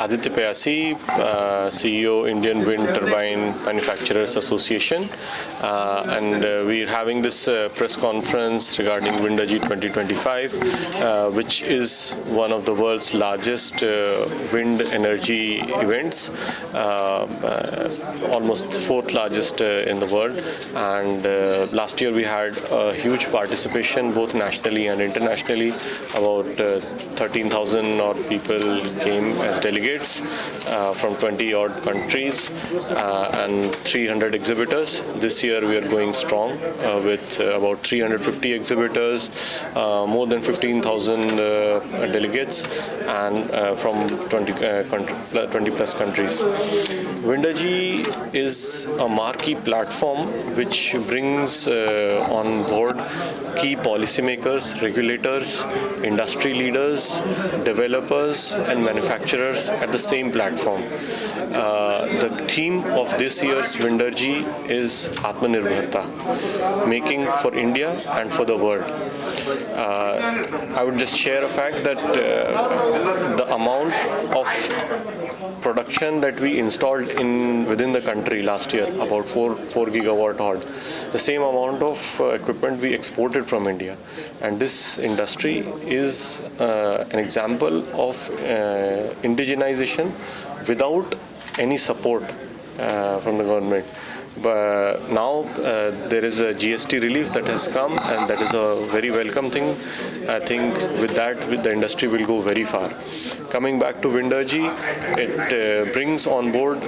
Aditya Payasi, CEO, Indian Wind Turbine Manufacturers Association, and we're having this press conference regarding Windergy 2025, which is one of the world's largest wind energy events, almost fourth largest in the world. And last year we had a huge participation both nationally and internationally. About 13,000 odd people came as delegates from 20 odd countries and 300 exhibitors. This year we are going strong with about 350 exhibitors, more than 15,000 delegates, and from 20 plus countries. Windergy is a marquee platform which brings on board key policymakers, regulators, industry leaders, developers and manufacturers at the same platform. The theme of this year's Windergy is Atmanirbharta, making for India and for the world. I would just share a fact that the amount of production that we installed within the country last year, about 4 gigawatt odd, the same amount of equipment we exported from India. And this industry is an example of indigenization without any support from the government. But now there is a GST relief that has come, and that is a very welcome thing. I think with the industry will go very far. Coming back to Windergy, it brings on board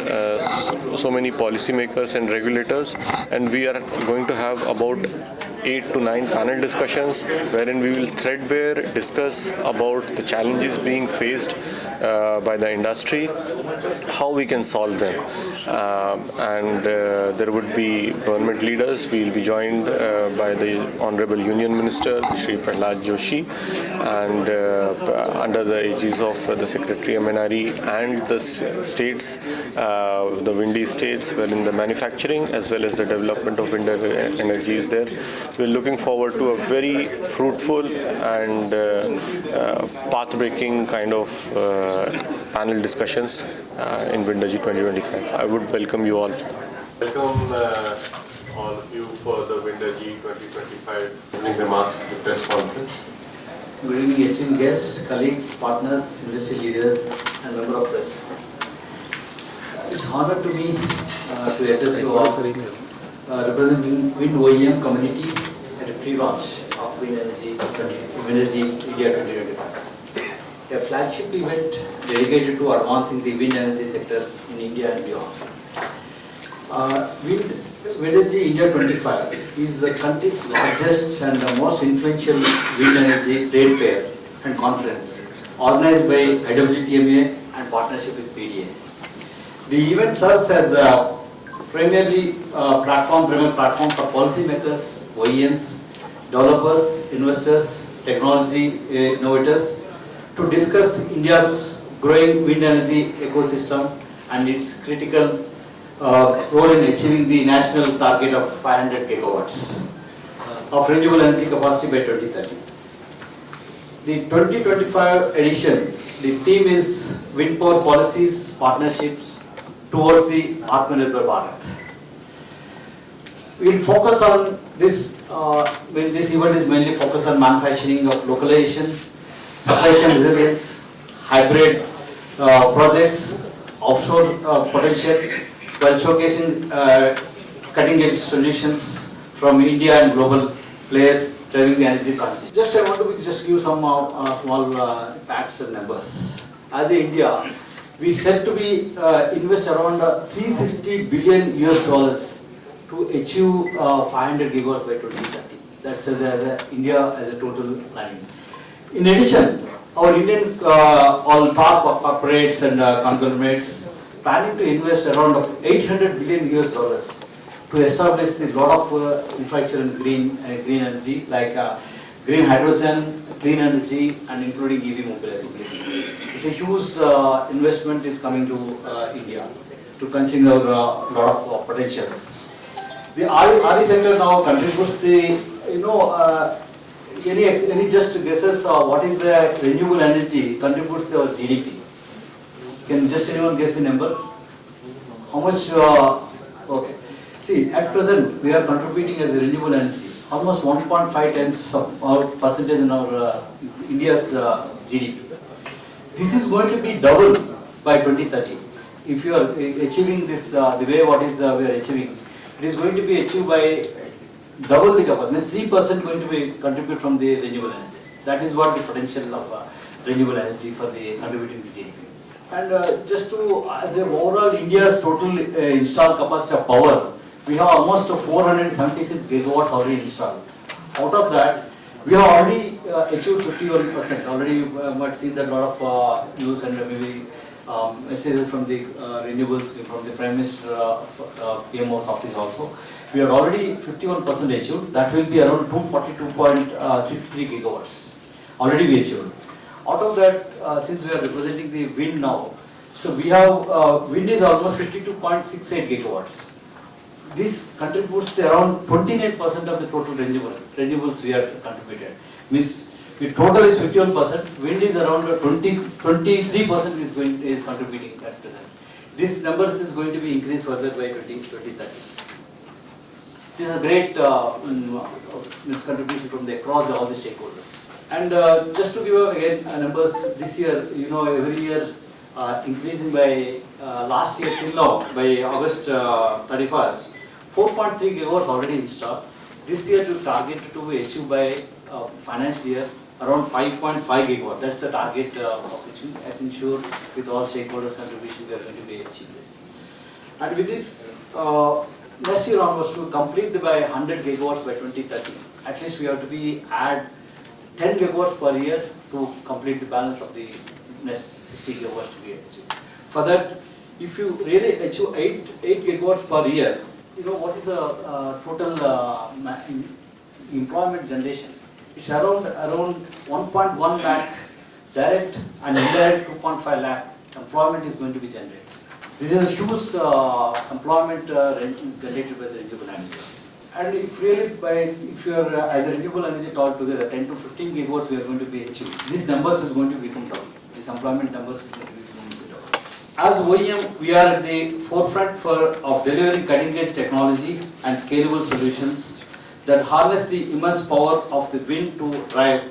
so many policymakers and regulators, and we are going to have about 8 to 9 panel discussions wherein we will threadbare discuss about the challenges being faced by the industry, how we can solve them. And there would be government leaders. We will be joined by the Honorable Union Minister, Shri Pralhad Joshi, and under the aegis of the Secretary MNRE and the states, the windy states, wherein the manufacturing as well as the development of wind energy is there. We're looking forward to a very fruitful and path-breaking kind of panel discussions in Windergy 2025. I would welcome you all. Welcome all of you for the Windergy 2025 opening remarks at the press conference. Good evening, esteemed guests, colleagues, partners, industry leaders, and members of press. It's an honor to me to address you all representing Wind OEM community at a pre-launch of Windergy India 2025. A flagship event dedicated to advancing the wind energy sector in India and beyond. Windergy India 25 is the country's largest and the most influential wind energy trade fair and conference organized by IWTMA and partnership with PDA. The event serves as a premier platform for policymakers, OEMs, developers, investors, technology innovators to discuss India's growing wind energy ecosystem and its critical role in achieving the national target of 500 gigawatts of renewable energy capacity by 2030. The 2025 edition, the theme is Wind Power Policies, Partnerships towards the Atmanirbhar Bharat. We will focus on this, this event is mainly focused on manufacturing of localization, supply chain resilience, hybrid projects, offshore potential, while showcasing cutting-edge solutions from India and global players driving the energy transition. Just I want to just give some small facts and numbers. As in India, we set to be invest around 360 billion US dollars to achieve 500 gigawatts by 2030. That's as India as a total planning. In addition, our Indian all top corporates and conglomerates planning to invest around 800 billion US dollars to establish the lot of infrastructure in green energy like green hydrogen, clean energy, and including EV mobility. It's a huge investment is coming to India to consider a lot of potentials. The RE sector now contributes the any just guesses what is the renewable energy contributes to our GDP? Can just anyone guess the number? How much? Okay. See, at present we are contributing as a renewable energy almost 1.5 times of our percentage in our India's GDP. This is going to be double by 2030. If you are achieving this, the way what is we are achieving, it is going to be achieved by double the capacity. 3% going to be contribute from the renewable energies. That is what the potential of renewable energy for the contributing to GDP. And just to, as a overall India's total installed capacity of power, we have almost 476 gigawatts already installed. Out of that, we have already achieved 51%. Already you might see that a lot of news and maybe messages from the renewables from the Prime Minister PMO's office also. We are already 51% achieved. That will be around 242.63 gigawatts. Already we achieved. Out of that, since we are representing the wind now, so we have wind is almost 52.68 gigawatts. This contributes to around 29% of the total renewables we are contributed. Means the total is 51%, wind is around 23% is contributing at present. This numbers is going to be increased further by 2030. This is a great contribution from across all the stakeholders. And just to give you again numbers, this year, you know, every year increasing by last year till now, by August 31st, 4.3 gigawatts already installed. This year to target to be achieved by financial year around 5.5 gigawatts. That's the target of which I think sure with all stakeholders' contribution we are going to be achieve this. And with this, next year onwards to complete by 100 gigawatts by 2030. At least we have to be add 10 gigawatts per year to complete the balance of the next 60 gigawatts to be achieved. For that, if you really achieve 8 gigawatts per year, you know what is the total employment generation? It's around 1.1 lakh direct and indirect 2.5 lakh employment is going to be generated. This is a huge employment generated by the renewable energies. And if really if you are as a renewable energy altogether 10 to 15 gigawatts we are going to be achieved. These numbers is going to become double. This employment numbers is going to become double. As OEM, we are at the forefront of delivering cutting-edge technology and scalable solutions that harness the immense power of the wind to drive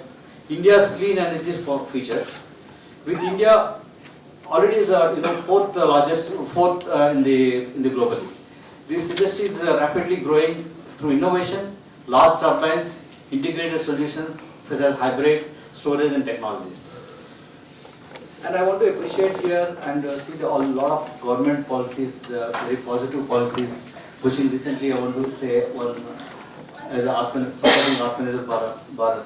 India's clean energy future. With India already is fourth in the globally. This industry is rapidly growing through innovation, large turbines, integrated solutions such as hybrid, storage and technologies. And I want to appreciate here and see a lot of government policies, very positive policies, pushing recently. I want to say one as supporting Atmanirbhar Bharat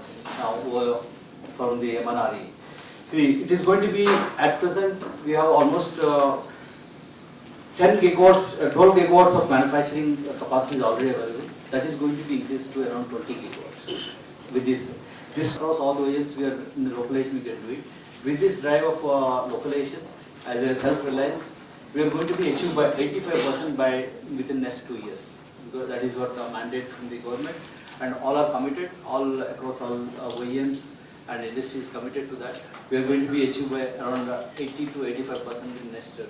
from the MNRE. See, it is going to be at present we have almost 10 gigawatts, 12 gigawatts of manufacturing capacity is already available. That is going to be increased to around 20 gigawatts. With this across all the OEMs, we are in the localization we can do it. With this drive of localization as a self-reliance, we are going to be achieved by 85% within next 2 years. Because that is what the mandate from the government, and all are committed, all across all OEMs and industry is committed to that. We are going to be achieved by around 80 to 85% in next 2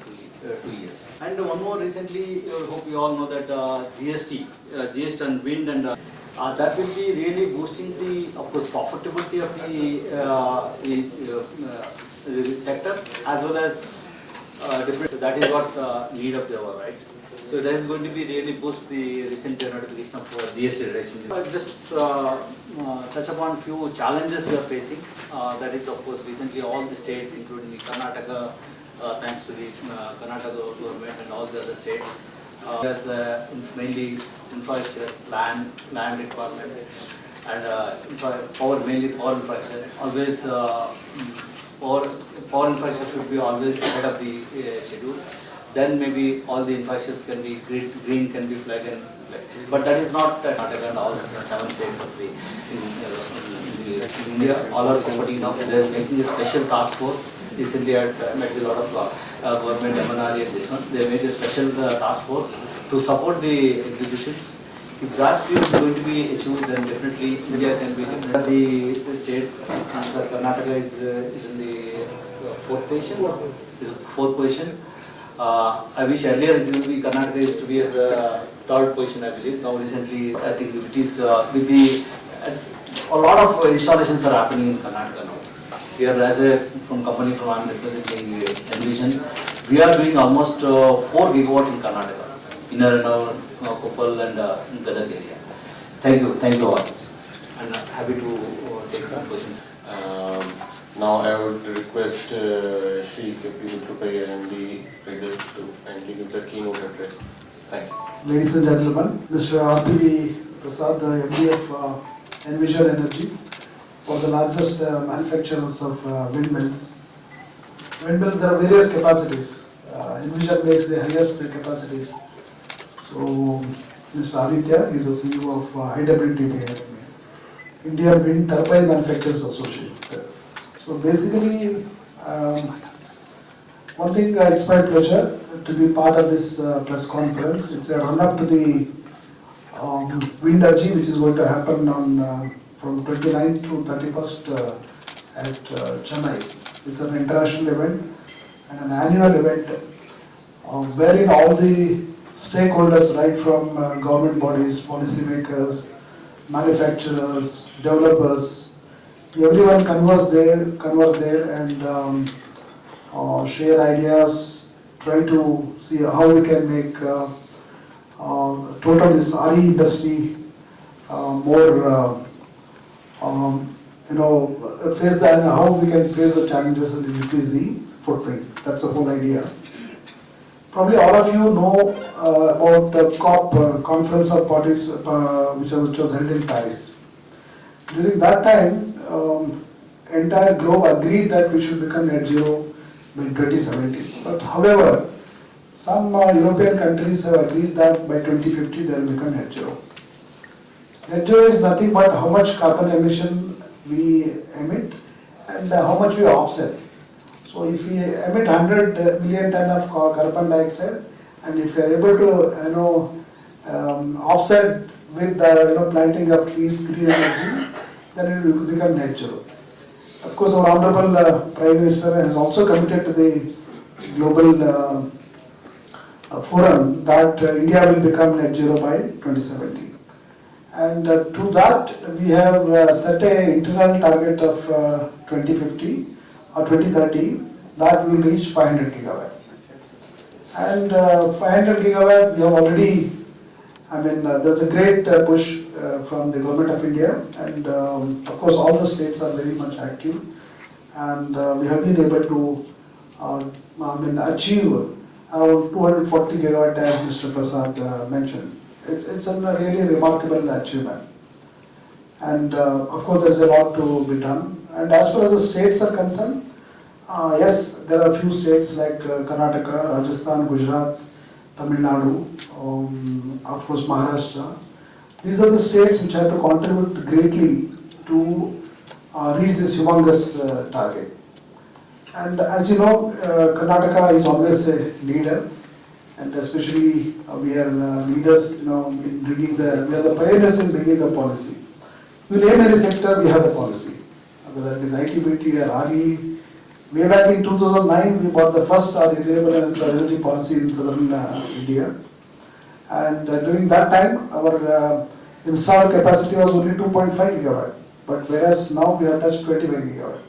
years. And one more recently, I hope you all know that GST and wind and that will be really boosting the, of course, profitability of the sector as well as different. So that is what need of the hour, right? So that is going to be really boost the recent notification of GST reduction. I'll just touch upon few challenges we are facing. That is, of course, recently all the states, including the Karnataka, thanks to the Karnataka government and all the other states, there's mainly infrastructure, land requirement, and power, mainly power infrastructure. Always power infrastructure should be always ahead of the schedule. Then maybe all the infrastructures can be green can be plug and play. But that is not Karnataka and all the 7 states of the in India. All are supporting now. They are making a special task force. Recently, I met a lot of government MNRE and this one. They made a special task force to support the exhibitions. If that is going to be achieved, then definitely India can be different. The states, since Karnataka is in the fourth position, is fourth position. I wish earlier it will be Karnataka used to be at the third position, I believe. Now recently, I think it is with the a lot of installations are happening in Karnataka now. We are as a from company from I'm representing Envision. We are doing almost 4 gigawatt in Karnataka, in our Koppal and in Gadag area. Thank you all. And happy to take some questions. Now I would request Shri and the trader to kindly give the keynote address. Thank you. Ladies and gentlemen, Mr. R.P.V. Prasad, the MD of Envision Energy, for the largest manufacturers of windmills. Windmills, there are various capacities. Envision makes the highest capacities. So, Mr. Aditya is the CEO of IWTP, Indian Wind Turbine Manufacturers Association. So basically, one thing, it's my pleasure to be part of this press conference. It's a run-up to the Windergy, which is going to happen on from 29th to 31st at Chennai. It's an international event and an annual event wherein all the stakeholders, right from government bodies, policymakers, manufacturers, developers, everyone converse there and share ideas, try to see how we can make total this RE industry more, face the, how we can face the challenges and increase the footprint. That's the whole idea. Probably all of you know about the COP, Conference of Parties, which was held in Paris. During that time, entire globe agreed that we should become net zero by 2070. But however, some European countries have agreed that by 2050 they will become net zero. Net zero is nothing but how much carbon emission we emit and how much we offset. So if we emit 100 million ton of carbon dioxide, and if we are able to offset with the planting of trees, green energy, then it will become net zero. Of course, our Honorable Prime Minister has also committed to the global forum that India will become net zero by 2070. And to that, we have set an internal target of 2050 or 2030 that will reach 500 gigawatt. And 500 gigawatt, we have already, there's a great push from the Government of India, and of course all the states are very much active, and we have been able to achieve around 240 gigawatt as Mr. Prasad mentioned. It's a really remarkable achievement, and of course there's a lot to be done. And as far as the states are concerned, yes, there are a few states like Karnataka, Rajasthan, Gujarat, Tamil Nadu, of course Maharashtra. These are the states which have to contribute greatly to reach this humongous target. And as you know, Karnataka is always a leader, and especially we are leaders, in bringing we are the pioneers in bringing the policy. You name any sector, we have the policy. Whether it is ITBT or RE. Way back in 2009, we bought the first renewable energy policy in southern India. And during that time, our installed capacity was only 2.5 gigawatt. But whereas now we have touched 25 gigawatt.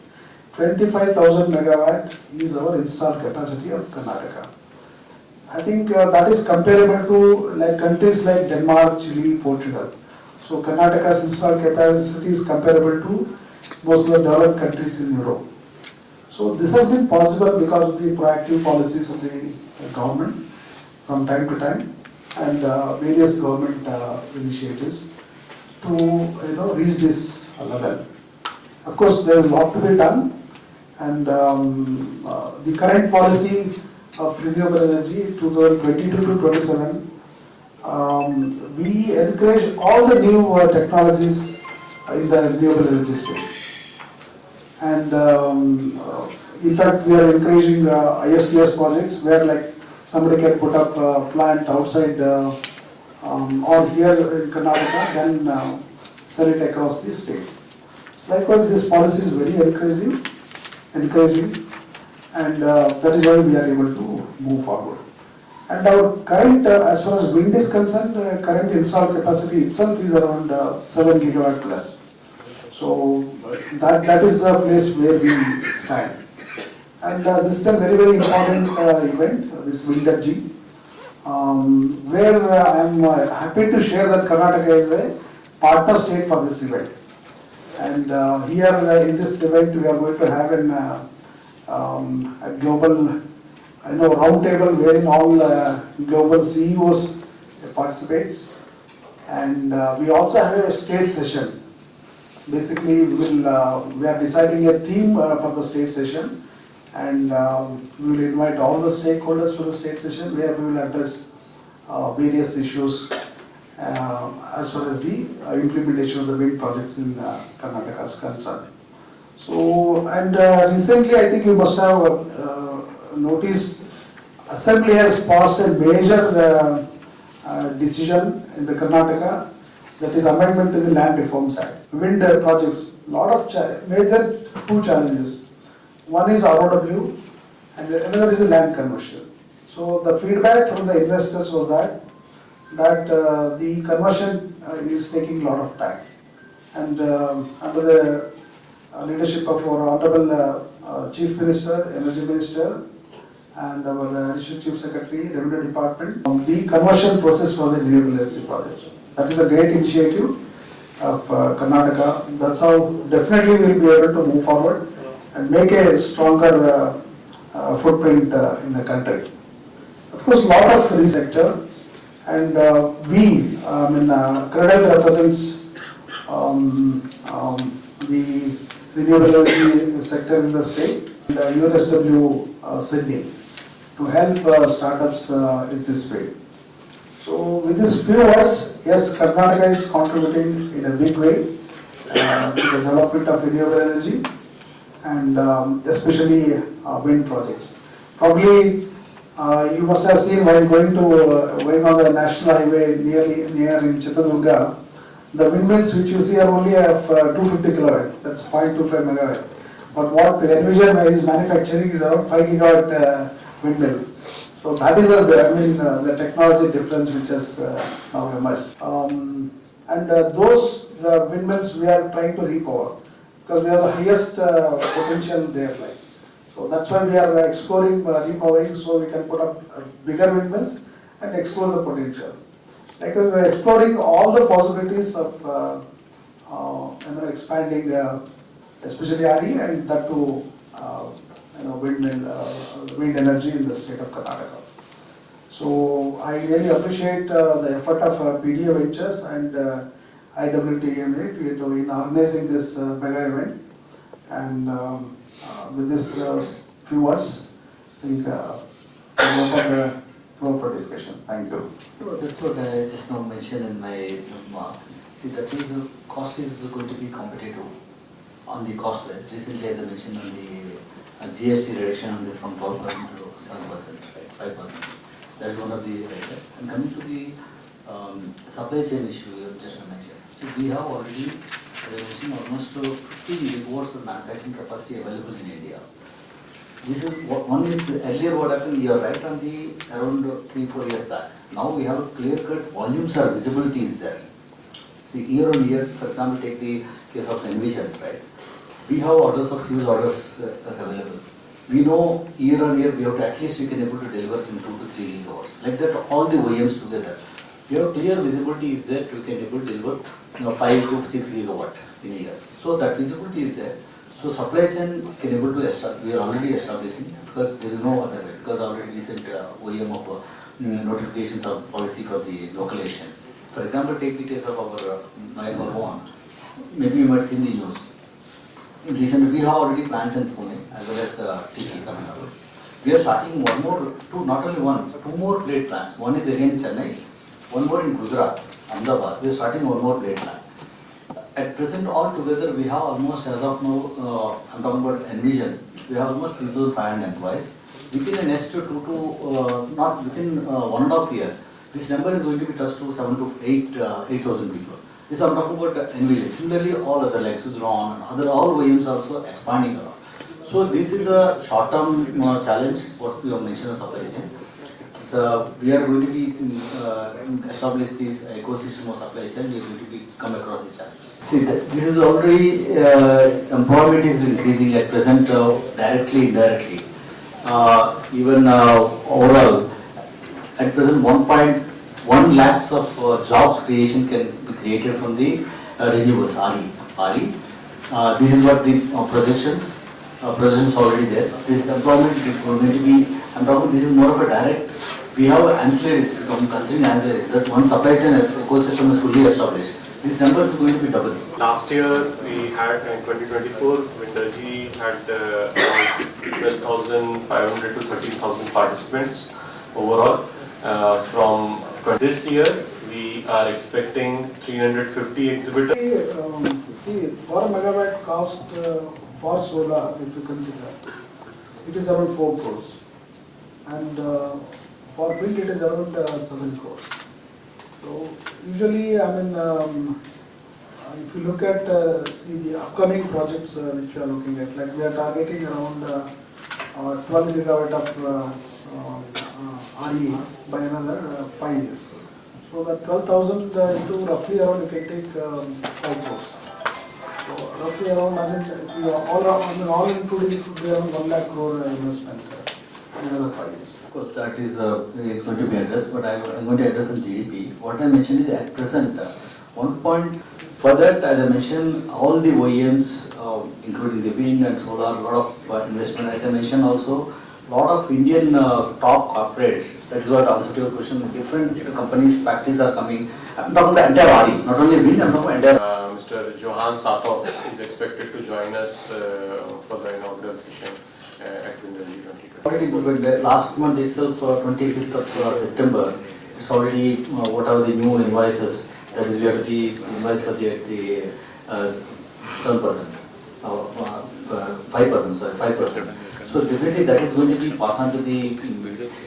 25,000 megawatt is our installed capacity of Karnataka. I think that is comparable to countries like Denmark, Chile, Portugal. So Karnataka's installed capacity is comparable to most of the developed countries in Europe. So this has been possible because of the proactive policies of the government from time to time, and various government initiatives to reach this level. Of course, there is a lot to be done, and the current policy of renewable energy 2022 to 27, we encourage all the new technologies in the renewable energy space. And in fact, we are encouraging ISTS projects where somebody can put up a plant outside or here in Karnataka, then sell it across the state. Likewise, this policy is very encouraging, and that is why we are able to move forward. And our current, as far as wind is concerned, current installed capacity itself is around 7 gigawatt plus. So that is the place where we stand. And this is a very, very important event, this Windergy, where I am happy to share that Karnataka is a partner state for this event. And here in this event, we are going to have a global round table wherein all global CEOs participates. And we also have a state session. Basically, we are deciding a theme for the state session, and we will invite all the stakeholders for the state session where we will address various issues as far as the implementation of the wind projects in Karnataka is concerned. So, and recently I think you must have noticed, Assembly has passed a major decision in the Karnataka, that is amendment to the Land Reforms Act. Wind projects, lot of major two challenges. One is ROW and another is a land conversion. So the feedback from the investors was that the conversion is taking a lot of time. And under the leadership of our Honorable Chief Minister, Energy Minister, and our Additional Chief Secretary, Revenue Department, the conversion process for the renewable energy project. That is a great initiative of Karnataka. That's how definitely we will be able to move forward and make a stronger footprint in the country. Of course, a lot of free sector, and Cradle represents the renewable energy sector in the state, and UNSW Sydney, to help startups in this way. So with these few words, yes, Karnataka is contributing in a big way to the development of renewable energy, and especially wind projects. Probably you must have seen while going on the national highway near in Chitradurga, the windmills which you see are only of 250 kilowatt, that's 0.25 megawatt. But what Envision is manufacturing is around 5 gigawatt windmill. So that is the technology difference which has now emerged. And those windmills we are trying to repower, because we have the highest potential there. So that's why we are exploring repowering, so we can put up bigger windmills and explore the potential. We are exploring all the possibilities of expanding, especially RE, and that to wind energy in the state of Karnataka. So I really appreciate the effort of PDA Ventures and IWTMA in organizing this mega event. And with this few words, I think we'll open the floor for discussion. Thank you. So that's what I just now mentioned in my remark. See, that is the cost is going to be competitive on the cost rate. Recently, as I mentioned, on the GST reduction from 12% to 7%, right, 5%. That's one of the right. And coming to the supply chain issue you just mentioned. So we have already almost 50 gigawatts of manufacturing capacity available in India. This is one is earlier what happened. You are right on the around 3-4 years back. Now we have a clear-cut volumes or visibility is there. See, year on year, for example, take the case of Envision, right? We have orders of huge orders as available. We know year on year we have to at least we can able to deliver some 2 to 3 gigawatts. Like that, all the OEMs together. We have clear visibility is that we can able to deliver 5 to 6 gigawatt in a year. So that visibility is there. So supply chain can able to establish. We are already establishing, because there is no other way. Because already recent OEM of notifications of policy for the localization. For example, take the case of our Naik one. Maybe you might see in the news. Recently, we have already plans in Pune as well as TC coming up. We are starting one more, not only one, 2 more blade plants. One is again in Chennai, one more in Gujarat, Ahmedabad. We are starting one more blade plant. At present, all together, we have almost, as of now, I'm talking about Envision, we have almost 3,500 employees. Within the next 2 to, not within 1.5 years, This number is going to be touched to 7 to 8,000 people. This I'm talking about NVIDIA. Similarly, all other like Suzlon and other all OEMs also expanding around. So this is a short-term challenge. What we have mentioned in supply chain. We are going to be establish this ecosystem of supply chain. We are going to be come across this challenge. See, this is already employment is increasing at present directly, indirectly. Even overall, at present 1.1 lakhs of jobs creation can be created from the renewables, RE. This is what the projections already there. This employment is going to be, I'm talking, this is more of a direct. We have ancillaries, considering ancillaries, that one supply chain ecosystem is fully established. These numbers is going to be double. Last year we had in 2024, Windergy had around 12,500 to 13,000 participants overall. From this year, we are expecting 350 exhibitors. See, per megawatt cost for solar, if you consider, it is around 4 crores. And for wind, it is around 7 crores. So usually, I mean, if you look at see the upcoming projects which we are looking at, like we are targeting around 12 gigawatt of RE by another 5 years. So that 12,000 into roughly around, you can take 5 crores. So roughly around, I mean, all including, it would be around 1 lakh crore investment in another 5 years. Of course, that is going to be addressed, but I'm going to address in GDP. What I mentioned is at present, for that, as I mentioned, all the OEMs, including the wind and solar, a lot of investment. As I mentioned also, a lot of Indian top corporates, that is what answer to your question, different companies, factories are coming. I'm talking the entire RE, not only wind, I'm talking entire. Mr. Johan Satov is expected to join us for the inaugural session at Windergy 2020. Last month itself, 25th of September, it's already what are the new invoices. That is, we have to be invoiced for the 7%, 5%, sorry, 5%. So definitely that is going to be passed on to the,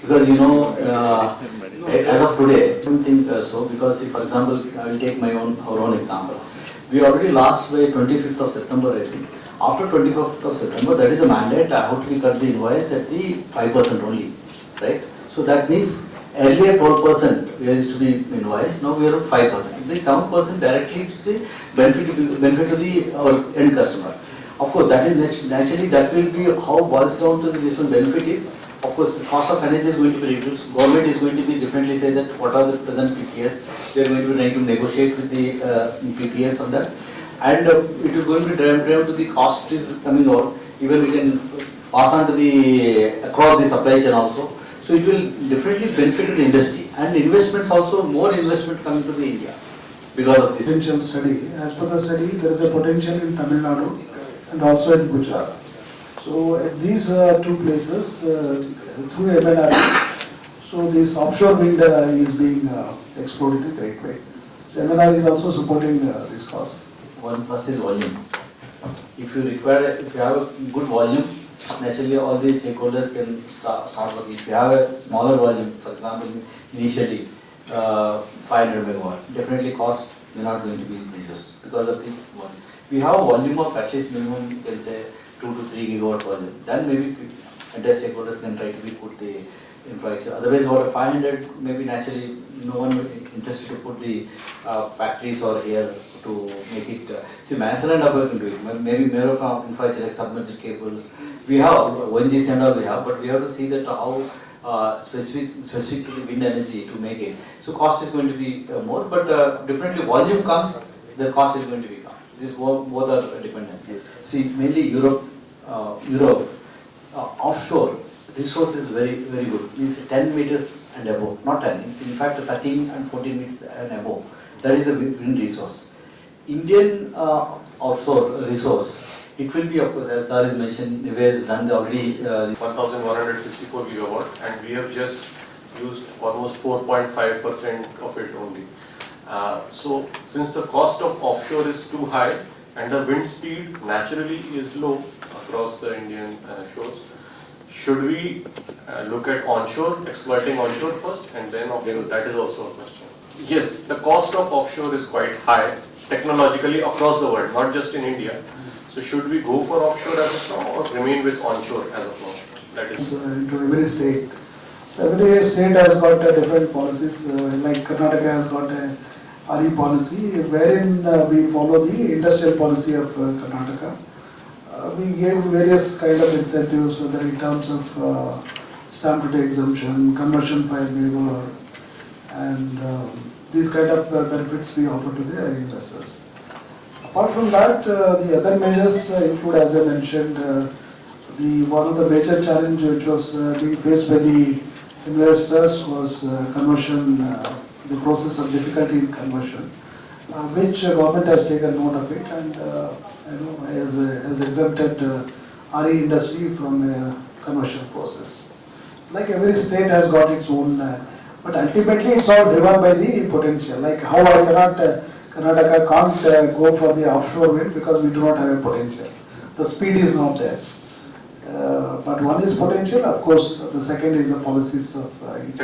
because you know, as of today, I don't think so, because if, for example, I will take our own example. We already last by 25th of September, I think. After 25th of September, that is a mandate, I have to be cut the invoice at the 5% only, right? So that means earlier 12% we used to be invoiced, now we are at 5%. The 7% directly to the benefit to the our end customer. Of course, that is naturally that will be how boils down to this one benefit is. Of course, the cost of energy is going to be reduced. Government is going to be differently say that what are the present PPS, they are going to be trying to negotiate with the PPS on that. And it is going to be driven to the cost is coming out. Even we can pass on to the across the supply chain also. So it will definitely benefit the industry and investments also, more investment coming to the India because of this. Potential study. As per the study, there is a potential in Tamil Nadu and also in Gujarat. So at these two places, through MNR, so this offshore wind is being explored in a great way. So MNR is also supporting this cause. One first is volume. If you have a good volume, naturally all these stakeholders can start working. If you have a smaller volume, for example, initially 500 megawatt, definitely cost may not going to be reduced because of this one. We have a volume of at least minimum, you can say 2 to 3 gigawatt volume. Then maybe entire stakeholders can try to be put the infrastructure. Otherwise, what 500 maybe naturally no one interested to put the factories or here to make it. See, Manson and Upper can do it. Maybe more of infrastructure like submerged cables. We have 1GC and all we have, but we have to see that how specific to the wind energy to make it. So cost is going to be more, but definitely volume comes, the cost is going to be come. This both are dependent. See, mainly Europe, offshore resource is very good. It's 10 meters and above, not 10. It's in fact 13 and 14 meters and above. That is a wind resource. Indian offshore resource, it will be, of course, as sir has mentioned, Nivea has done already 1,164 gigawatt, and we have just used almost 4.5% of it only. So since the cost of offshore is too high and the wind speed naturally is low across the Indian shores, should we look at onshore, exploiting onshore first, and then offshore. That is also a question. Yes, the cost of offshore is quite high technologically across the world, not just in India. So should we go for offshore as of now or remain with onshore as of now? That is Into every state. So every state has got different policies. Like Karnataka has got a RE policy, wherein we follow the industrial policy of Karnataka. We gave various kind of incentives, whether in terms of stamp duty exemption, conversion by labor, and these kind of benefits we offer to the investors. Apart from that, the other measures include, as I mentioned, one of the major challenge which was being faced by the investors was conversion, the process of difficulty in conversion, which government has taken note of it and has exempted RE industry from a conversion process. Like every state has got its own, but ultimately it's all driven by the potential. Like how I cannot, Karnataka can't go for the offshore wind because we do not have a potential. The speed is not there. But one is potential, of course, the second is the policies of each.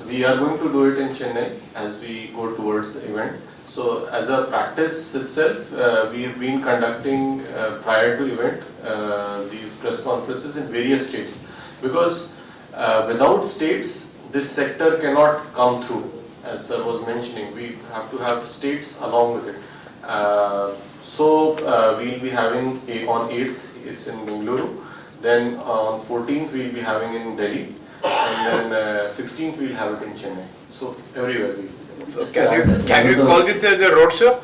we are going to do it in Chennai as we go towards the event. So as a practice itself, we've been conducting prior to event these press conferences in various states, because without states this sector cannot come through. As sir was mentioning, we have to have states along with it. We'll be having on 8th, it's in Bengaluru. Then on 14th we'll be having in Delhi, and then 16th we'll have it in Chennai. So everywhere we. So can you call this as a road show?